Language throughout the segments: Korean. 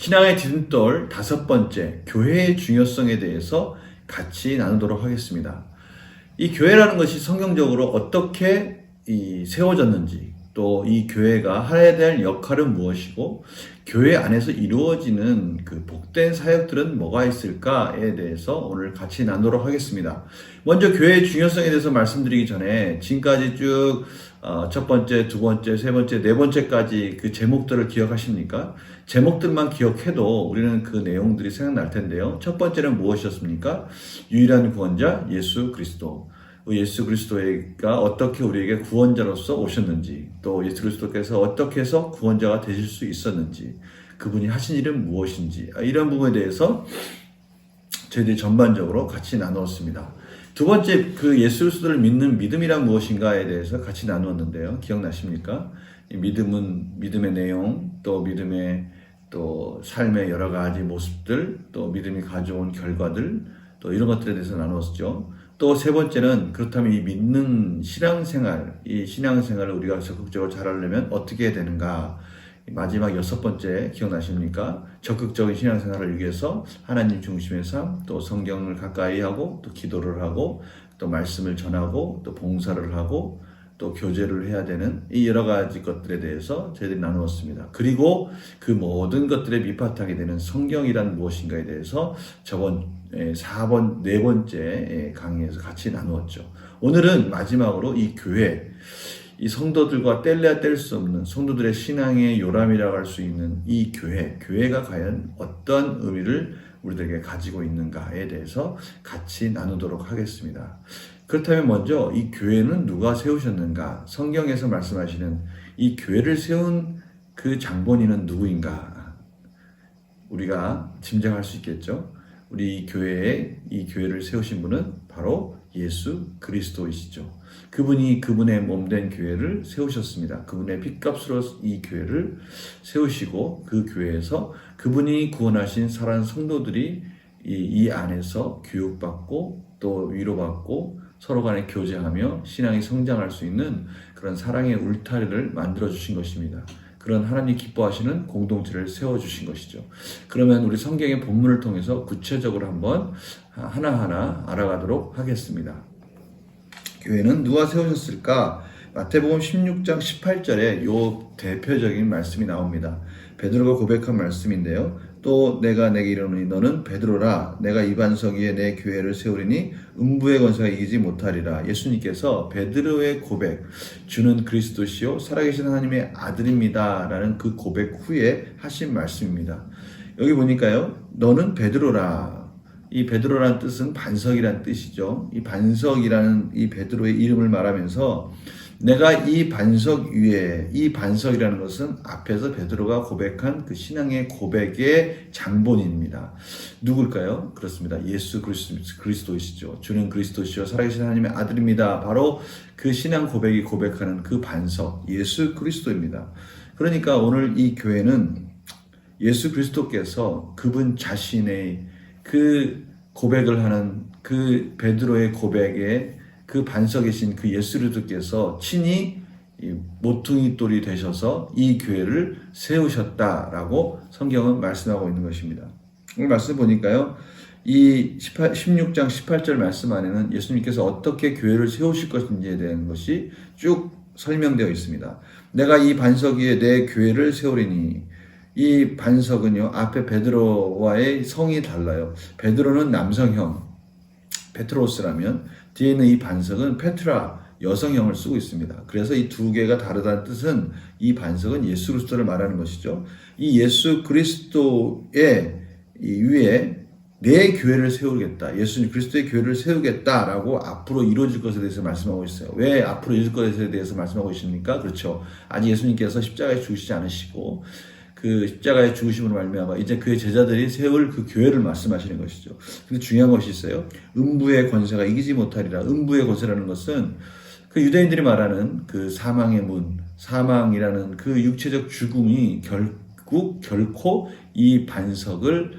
신앙의 디딤돌 5번째, 교회의 중요성에 대해서 같이 나누도록 하겠습니다. 이 교회라는 것이 성경적으로 어떻게 세워졌는지, 또 이 교회가 해야 될 역할은 무엇이고, 교회 안에서 이루어지는 그 복된 사역들은 뭐가 있을까에 대해서 오늘 같이 나누도록 하겠습니다. 먼저 교회의 중요성에 대해서 말씀드리기 전에 지금까지 쭉 첫 번째, 두 번째, 세 번째, 네 번째까지 그 제목들을 기억하십니까? 제목들만 기억해도 우리는 그 내용들이 생각날 텐데요. 첫 번째는 무엇이었습니까? 유일한 구원자 예수 그리스도. 예수 그리스도가 어떻게 우리에게 구원자로서 오셨는지, 또 예수 그리스도께서 어떻게 해서 구원자가 되실 수 있었는지, 그분이 하신 일은 무엇인지, 이런 부분에 대해서 저희들이 전반적으로 같이 나누었습니다. 두 번째, 그 예수 그리스도를 믿는 믿음이란 무엇인가에 대해서 같이 나누었는데요. 기억나십니까? 이 믿음은 믿음의 내용, 또 믿음의 또 삶의 여러 가지 모습들, 또 믿음이 가져온 결과들, 또 이런 것들에 대해서 나누었죠. 또 세 번째는 그렇다면 이 믿는 신앙생활, 이 신앙생활을 우리가 적극적으로 잘하려면 어떻게 해야 되는가? 마지막 6번째 기억나십니까? 적극적인 신앙생활을 위해서 하나님 중심의 삶, 또 성경을 가까이 하고, 또 기도를 하고, 또 말씀을 전하고, 또 봉사를 하고, 또 교제를 해야 되는 이 여러 가지 것들에 대해서 저희들이 나누었습니다. 그리고 그 모든 것들의 밑바탕이 되는 성경이란 무엇인가에 대해서 저번 4번, 네 번째 강의에서 같이 나누었죠. 오늘은 마지막으로 이 교회, 이 성도들과 뗄래야 뗄 수 없는 성도들의 신앙의 요람이라고 할 수 있는 이 교회가 과연 어떤 의미를 우리들에게 가지고 있는가에 대해서 같이 나누도록 하겠습니다. 그렇다면 먼저 이 교회는 누가 세우셨는가? 성경에서 말씀하시는 이 교회를 세운 그 장본인은 누구인가? 우리가 짐작할 수 있겠죠? 우리 이 교회를 세우신 분은 바로 예수 그리스도이시죠. 그분이 그분의 몸된 교회를 세우셨습니다. 그분의 핏값으로 이 교회를 세우시고 그 교회에서 그분이 구원하신 사랑하는 성도들이 이 안에서 교육받고 또 위로받고 서로 간에 교제하며 신앙이 성장할 수 있는 그런 사랑의 울타리를 만들어 주신 것입니다. 그런 하나님 기뻐하시는 공동체를 세워주신 것이죠. 그러면 우리 성경의 본문을 통해서 구체적으로 한번 하나하나 알아가도록 하겠습니다. 교회는 누가 세우셨을까? 마태복음 16장 18절에 요 대표적인 말씀이 나옵니다. 베드로가 고백한 말씀인데요. 또 내가 내게 이르노니 너는 베드로라. 내가 이 반석 위에 내 교회를 세우리니 음부의 권세가 이기지 못하리라. 예수님께서 베드로의 고백, 주는 그리스도시요 살아계신 하나님의 아들입니다 라는 그 고백 후에 하신 말씀입니다. 여기 보니까요. 너는 베드로라. 이 베드로라는 뜻은 반석이라는 뜻이죠. 이 반석이라는 이 베드로의 이름을 말하면서 내가 이 반석 위에, 이 반석이라는 것은 앞에서 베드로가 고백한 그 신앙의 고백의 장본인입니다. 누굴까요? 그렇습니다. 예수 그리스도이시죠. 주는 그리스도시요 살아계신 하나님의 아들입니다. 바로 그 신앙 고백이 고백하는 그 반석, 예수 그리스도입니다. 그러니까 오늘 이 교회는 예수 그리스도께서 그분 자신의 그 고백을 하는 그 베드로의 고백에 그 반석이신 그 예수 그리스도께서 친히 모퉁이 돌이 되셔서 이 교회를 세우셨다라고 성경은 말씀하고 있는 것입니다. 오늘 말씀 보니까요. 이 16장 18절 말씀 안에는 예수님께서 어떻게 교회를 세우실 것인지에 대한 것이 쭉 설명되어 있습니다. 내가 이 반석 위에 내 교회를 세우리니 이 반석은요. 앞에 베드로와의 성이 달라요. 베드로는 남성형, 페트로스라면 뒤에 있는 이 반석은 페트라, 여성형을 쓰고 있습니다. 그래서 이 두 개가 다르다는 뜻은 이 반석은 예수 그리스도를 말하는 것이죠. 이 예수 그리스도의 이 위에 내 교회를 세우겠다. 예수 그리스도의 교회를 세우겠다라고 앞으로 이루어질 것에 대해서 말씀하고 있어요. 왜 앞으로 이루어질 것에 대해서 말씀하고 있습니까? 그렇죠. 아직 예수님께서 십자가에 죽으시지 않으시고 그 십자가의 죽으심으로 말미암아 이제 그의 제자들이 세울 그 교회를 말씀하시는 것이죠. 근데 중요한 것이 있어요. 음부의 권세가 이기지 못하리라. 음부의 권세라는 것은 그 유대인들이 말하는 그 사망의 문, 사망이라는 그 육체적 죽음이 결코 이 반석을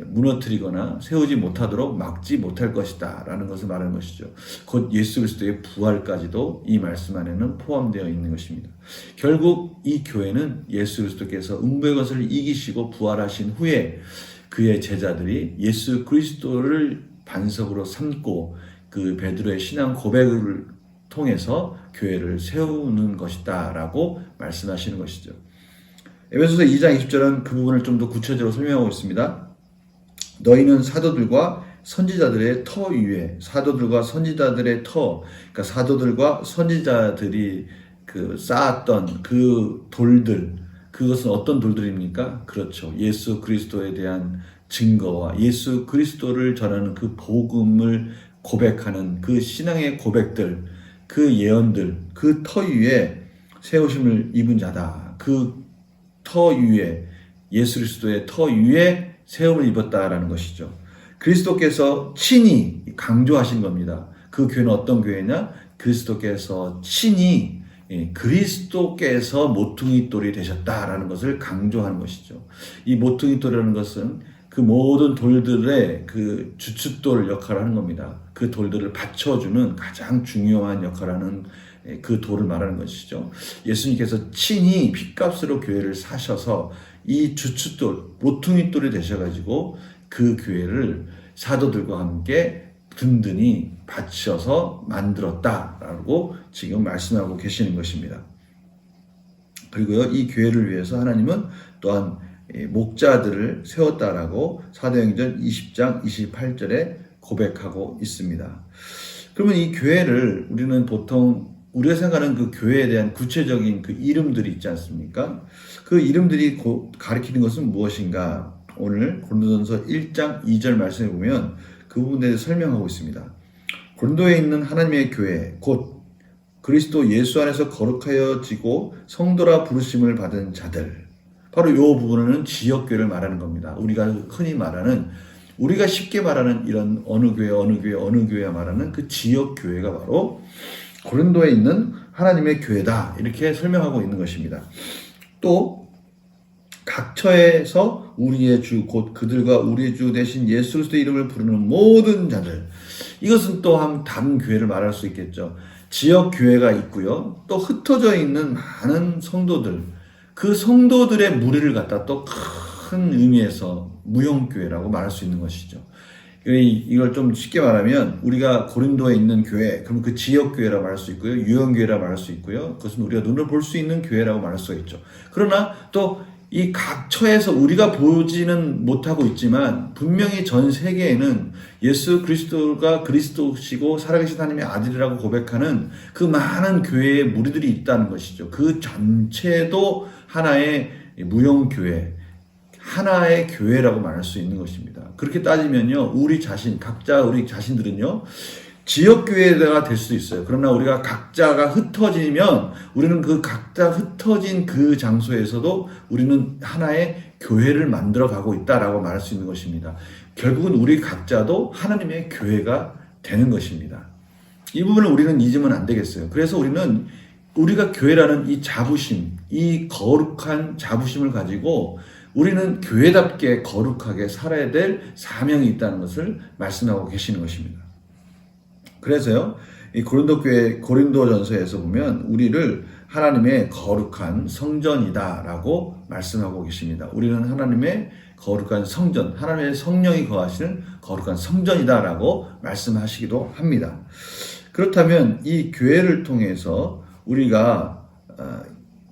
무너뜨리거나 세우지 못하도록 막지 못할 것이다 라는 것을 말하는 것이죠. 곧 예수 그리스도의 부활까지도 이 말씀 안에는 포함되어 있는 것입니다. 결국 이 교회는 예수 그리스도께서 음부의 것을 이기시고 부활하신 후에 그의 제자들이 예수 그리스도를 반석으로 삼고 그 베드로의 신앙 고백을 통해서 교회를 세우는 것이다 라고 말씀하시는 것이죠. 에베소서 2장 20절은 그 부분을 좀 더 구체적으로 설명하고 있습니다. 너희는 사도들과 선지자들의 터 위에, 사도들과 선지자들의 터, 그러니까 사도들과 선지자들이 그 쌓았던 그 돌들, 그것은 어떤 돌들입니까? 그렇죠. 예수 그리스도에 대한 증거와 예수 그리스도를 전하는 그 복음을 고백하는 그 신앙의 고백들, 그 예언들, 그 터 위에 세우심을 입은 자다. 그 터 위에, 예수 그리스도의 터 위에 세움을 입었다라는 것이죠. 그리스도께서 친히 강조하신 겁니다. 그 교회는 어떤 교회냐? 그리스도께서 친히 그리스도께서 모퉁이 돌이 되셨다라는 것을 강조하는 것이죠. 이 모퉁이 돌이라는 것은 그 모든 돌들의 그 주춧돌 역할을 하는 겁니다. 그 돌들을 받쳐주는 가장 중요한 역할을 하는 그 돌을 말하는 것이죠. 예수님께서 친히 핏값으로 교회를 사셔서 이 주춧돌, 모퉁이 돌이 되셔가지고 그 교회를 사도들과 함께 든든히 받쳐서 만들었다라고 지금 말씀하고 계시는 것입니다. 그리고요, 이 교회를 위해서 하나님은 또한 목자들을 세웠다라고 사도행전 20장 28절에 고백하고 있습니다. 그러면 이 교회를 우리는 보통 우리가 생각하는 그 교회에 대한 구체적인 그 이름들이 있지 않습니까? 그 이름들이 가리키는 것은 무엇인가? 오늘 고린도전서 1장 2절 말씀에 보면 그 부분에 대해서 설명하고 있습니다. 고린도에 있는 하나님의 교회, 곧 그리스도 예수 안에서 거룩하여지고 성도라 부르심을 받은 자들. 바로 이 부분은 지역교회를 말하는 겁니다. 우리가 흔히 말하는, 우리가 쉽게 말하는 이런 어느 교회야 말하는 그 지역교회가 바로 고린도에 있는 하나님의 교회다. 이렇게 설명하고 있는 것입니다. 또 각처에서 우리의 주, 곧 그들과 우리의 주 대신 예수 그리스도 이름을 부르는 모든 자들. 이것은 또 다른 교회를 말할 수 있겠죠. 지역 교회가 있고요. 또 흩어져 있는 많은 성도들. 그 성도들의 무리를 갖다 또 큰 의미에서 무형교회라고 말할 수 있는 것이죠. 이걸 좀 쉽게 말하면 우리가 고린도에 있는 교회, 그럼 그 지역교회라고 말할 수 있고요. 유형교회라고 말할 수 있고요. 그것은 우리가 눈으로 볼 수 있는 교회라고 말할 수가 있죠. 그러나 또 이 각처에서 우리가 보지는 못하고 있지만 분명히 전 세계에는 예수 그리스도가 그리스도시고 살아계신 하나님의 아들이라고 고백하는 그 많은 교회의 무리들이 있다는 것이죠. 그 전체도 하나의 무형교회, 하나의 교회라고 말할 수 있는 것입니다. 그렇게 따지면요, 우리 자신들은요, 지역교회가 될 수도 있어요. 그러나 우리가 각자가 흩어지면 우리는 그 각자 흩어진 그 장소에서도 우리는 하나의 교회를 만들어 가고 있다라고 말할 수 있는 것입니다. 결국은 우리 각자도 하나님의 교회가 되는 것입니다. 이 부분을 우리는 잊으면 안 되겠어요. 그래서 우리가 교회라는 이 자부심, 이 거룩한 자부심을 가지고 우리는 교회답게 거룩하게 살아야 될 사명이 있다는 것을 말씀하고 계시는 것입니다. 그래서요, 이 고린도전서에서 보면 우리를 하나님의 거룩한 성전이다라고 말씀하고 계십니다. 우리는 하나님의 거룩한 성전, 하나님의 성령이 거하시는 거룩한 성전이다라고 말씀하시기도 합니다. 그렇다면 이 교회를 통해서 우리가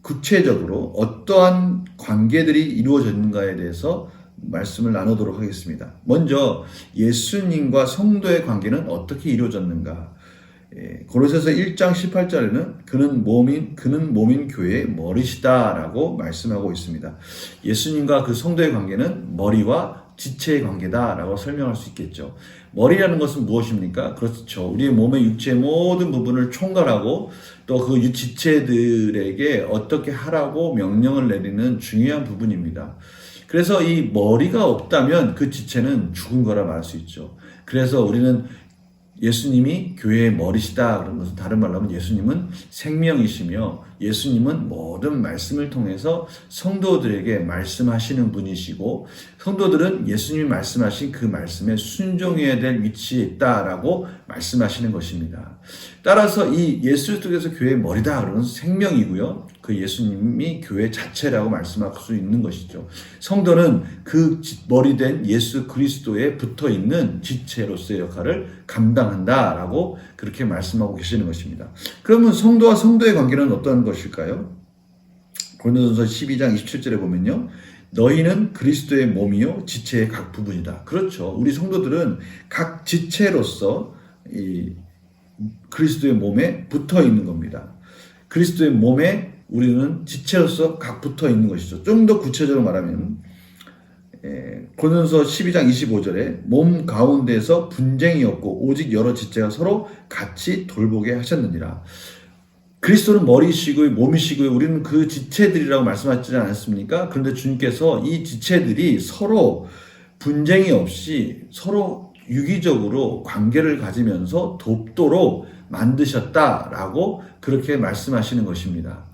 구체적으로 어떠한 관계들이 이루어졌는가에 대해서 말씀을 나누도록 하겠습니다. 먼저 예수님과 성도의 관계는 어떻게 이루어졌는가? 고린도서 1장 18절에는 그는 몸인 교회의 머리시다라고 말씀하고 있습니다. 예수님과 그 성도의 관계는 머리와 지체의 관계다라고 설명할 수 있겠죠. 머리라는 것은 무엇입니까? 그렇죠. 우리의 몸의 육체의 모든 부분을 총괄하고 또 그 지체들에게 어떻게 하라고 명령을 내리는 중요한 부분입니다. 그래서 이 머리가 없다면 그 지체는 죽은 거라 말할 수 있죠. 그래서 우리는 예수님이 교회의 머리시다 그런 것은 다른 말로 하면 예수님은 생명이시며 예수님은 모든 말씀을 통해서 성도들에게 말씀하시는 분이시고 성도들은 예수님이 말씀하신 그 말씀에 순종해야 될 위치에 있다라고 말씀하시는 것입니다. 따라서 이 예수 속에서 교회의 머리다 그러는 생명이고요. 그 예수님이 교회 자체라고 말씀할 수 있는 것이죠. 성도는 그 머리된 예수 그리스도에 붙어있는 지체로서의 역할을 감당한다라고 그렇게 말씀하고 계시는 것입니다. 그러면 성도와 성도의 관계는 어떤 것일까요? 고린도전서 12장 27절에 보면요. 너희는 그리스도의 몸이요 지체의 각 부분이다. 그렇죠. 우리 성도들은 각 지체로서 이 그리스도의 몸에 붙어 있는 겁니다. 그리스도의 몸에 우리는 지체로서 각 붙어 있는 것이죠. 좀 더 구체적으로 말하면 고린도전서 12장 25절에 몸 가운데서 분쟁이 없고 오직 여러 지체가 서로 같이 돌보게 하셨느니라. 그리스도는 머리시고 몸이시고 우리는 그 지체들이라고 말씀하시지 않았습니까? 그런데 주님께서 이 지체들이 서로 분쟁이 없이 서로 유기적으로 관계를 가지면서 돕도록 만드셨다라고 그렇게 말씀하시는 것입니다.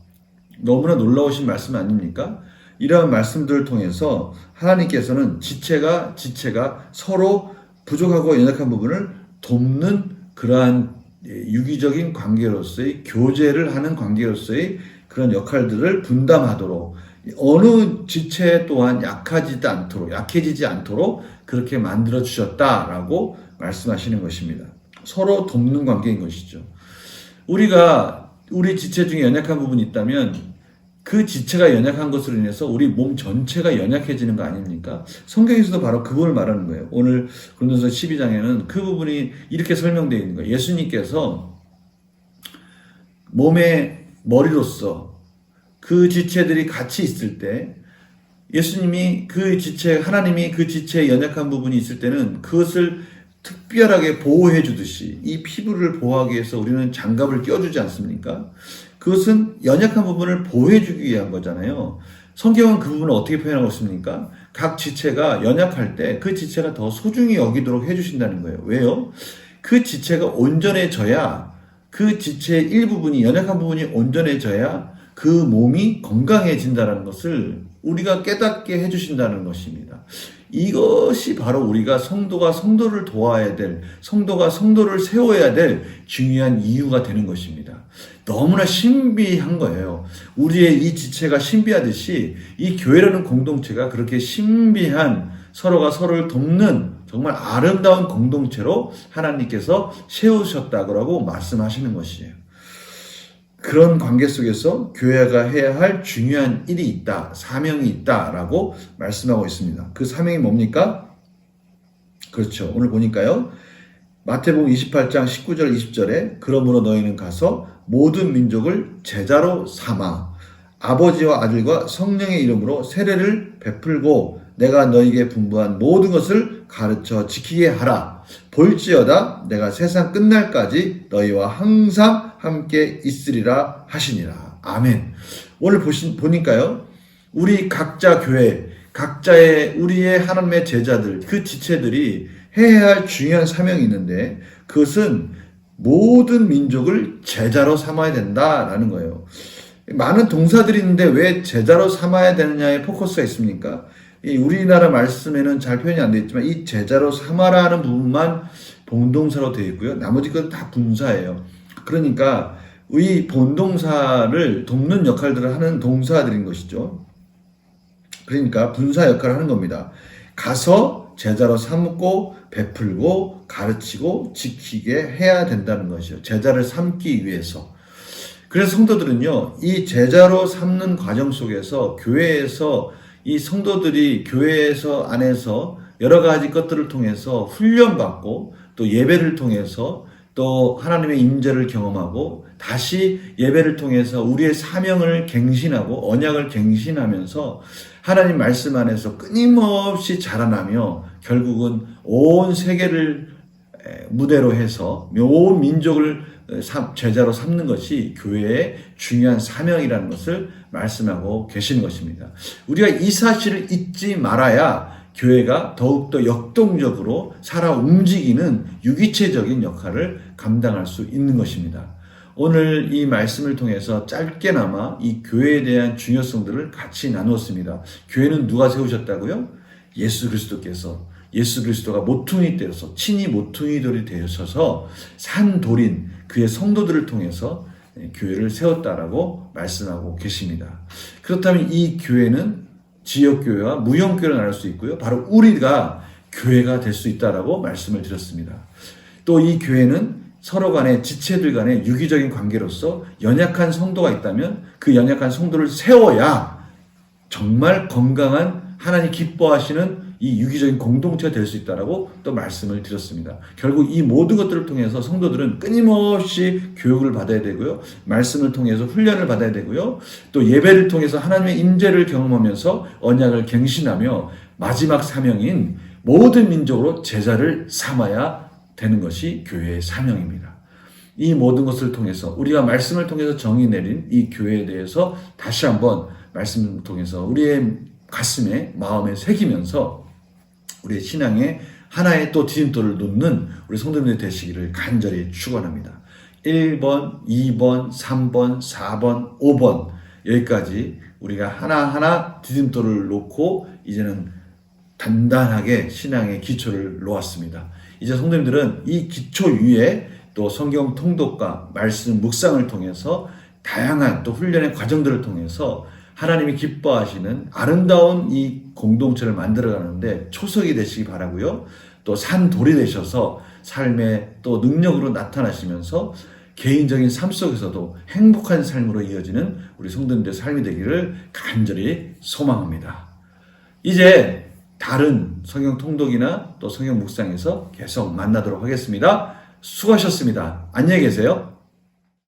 너무나 놀라우신 말씀 아닙니까? 이러한 말씀들을 통해서 하나님께서는 지체가 서로 부족하고 연약한 부분을 돕는 그러한 유기적인 관계로서의 교제를 하는 관계로서의 그런 역할들을 분담하도록 어느 지체 또한 약해지지 않도록 그렇게 만들어 주셨다라고 말씀하시는 것입니다. 서로 돕는 관계인 것이죠. 우리 지체 중에 연약한 부분이 있다면 그 지체가 연약한 것으로 인해서 우리 몸 전체가 연약해지는 거 아닙니까? 성경에서도 바로 그 부분을 말하는 거예요. 오늘 고린도서 12장에는 그 부분이 이렇게 설명되어 있는 거예요. 예수님께서 몸의 머리로서 그 지체들이 같이 있을 때 예수님이 하나님이 그 지체에 연약한 부분이 있을 때는 그것을 특별하게 보호해 주듯이 이 피부를 보호하기 위해서 우리는 장갑을 껴주지 않습니까? 그것은 연약한 부분을 보호해 주기 위한 거잖아요. 성경은 그 부분을 어떻게 표현하고 있습니까? 각 지체가 연약할 때 그 지체가 더 소중히 여기도록 해주신다는 거예요. 왜요? 그 지체가 온전해져야 그 지체의 일부분이 연약한 부분이 온전해져야 그 몸이 건강해진다는 것을 우리가 깨닫게 해주신다는 것입니다. 이것이 바로 우리가 성도가 성도를 도와야 될, 성도가 성도를 세워야 될 중요한 이유가 되는 것입니다. 너무나 신비한 거예요. 우리의 이 지체가 신비하듯이 이 교회라는 공동체가 그렇게 신비한 서로가 서로를 돕는 정말 아름다운 공동체로 하나님께서 세우셨다고 말씀하시는 것이에요. 그런 관계 속에서 교회가 해야 할 중요한 일이 있다, 사명이 있다라고 말씀하고 있습니다. 그 사명이 뭡니까? 그렇죠. 오늘 보니까요. 마태복음 28장 19절 20절에 그러므로 너희는 가서 모든 민족을 제자로 삼아 아버지와 아들과 성령의 이름으로 세례를 베풀고 내가 너희에게 분부한 모든 것을 가르쳐 지키게 하라. 볼지어다 내가 세상 끝날까지 너희와 항상 함께 있으리라 하시니라. 아멘. 오늘 보니까요. 우리 각자 교회, 우리의 하나님의 제자들, 그 지체들이 해야 할 중요한 사명이 있는데 그것은 모든 민족을 제자로 삼아야 된다라는 거예요. 많은 동사들이 있는데 왜 제자로 삼아야 되느냐에 포커스가 있습니까? 이 우리나라 말씀에는 잘 표현이 안 되어 있지만 이 제자로 삼아라는 부분만 본동사로 되어 있고요. 나머지 건 다 분사예요. 그러니까 이 본동사를 돕는 역할들을 하는 동사들인 것이죠. 그러니까 분사 역할을 하는 겁니다. 가서 제자로 삼고 베풀고 가르치고 지키게 해야 된다는 것이죠. 제자를 삼기 위해서. 그래서 성도들은요. 이 제자로 삼는 과정 속에서 교회에서 이 성도들이 교회에서 안에서 여러 가지 것들을 통해서 훈련받고 또 예배를 통해서 또 하나님의 임재를 경험하고 다시 예배를 통해서 우리의 사명을 갱신하고 언약을 갱신하면서 하나님 말씀 안에서 끊임없이 자라나며 결국은 온 세계를 무대로 해서 온 민족을 제자로 삼는 것이 교회의 중요한 사명이라는 것을 말씀하고 계시는 것입니다. 우리가 이 사실을 잊지 말아야 교회가 더욱더 역동적으로 살아 움직이는 유기체적인 역할을 감당할 수 있는 것입니다. 오늘 이 말씀을 통해서 짧게나마 이 교회에 대한 중요성들을 같이 나누었습니다. 교회는 누가 세우셨다고요? 예수 그리스도께서, 예수 그리스도가 모퉁이 되어서 친히 모퉁이돌이 되셔서 산돌인 그의 성도들을 통해서 교회를 세웠다라고 말씀하고 계십니다. 그렇다면 이 교회는 지역교회와 무형교회로 나눌 수 있고요. 바로 우리가 교회가 될 수 있다라고 말씀을 드렸습니다. 또 이 교회는 서로 간의 지체들 간의 유기적인 관계로서 연약한 성도가 있다면 그 연약한 성도를 세워야 정말 건강한 하나님 기뻐하시는 이 유기적인 공동체가 될 수 있다라고 또 말씀을 드렸습니다. 결국 이 모든 것들을 통해서 성도들은 끊임없이 교육을 받아야 되고요. 말씀을 통해서 훈련을 받아야 되고요. 또 예배를 통해서 하나님의 임재를 경험하면서 언약을 갱신하며 마지막 사명인 모든 민족으로 제자를 삼아야 되는 것이 교회의 사명입니다. 이 모든 것을 통해서 우리가 말씀을 통해서 정의 내린 이 교회에 대해서 다시 한번 말씀을 통해서 우리의 가슴에 마음에 새기면서 우리의 신앙에 하나의 또 디딤돌을 놓는 우리 성도님들 되시기를 간절히 축원합니다. 1번, 2번, 3번, 4번, 5번 여기까지 우리가 하나하나 디딤돌을 놓고 이제는 단단하게 신앙의 기초를 놓았습니다. 이제 성도님들은 이 기초 위에 또 성경 통독과 말씀 묵상을 통해서 다양한 또 훈련의 과정들을 통해서 하나님이 기뻐하시는 아름다운 이 공동체를 만들어가는데 초석이 되시기 바라고요. 또 산돌이 되셔서 삶의 또 능력으로 나타나시면서 개인적인 삶 속에서도 행복한 삶으로 이어지는 우리 성도님들의 삶이 되기를 간절히 소망합니다. 이제 다른 성경 통독이나 또 성경 묵상에서 계속 만나도록 하겠습니다. 수고하셨습니다. 안녕히 계세요.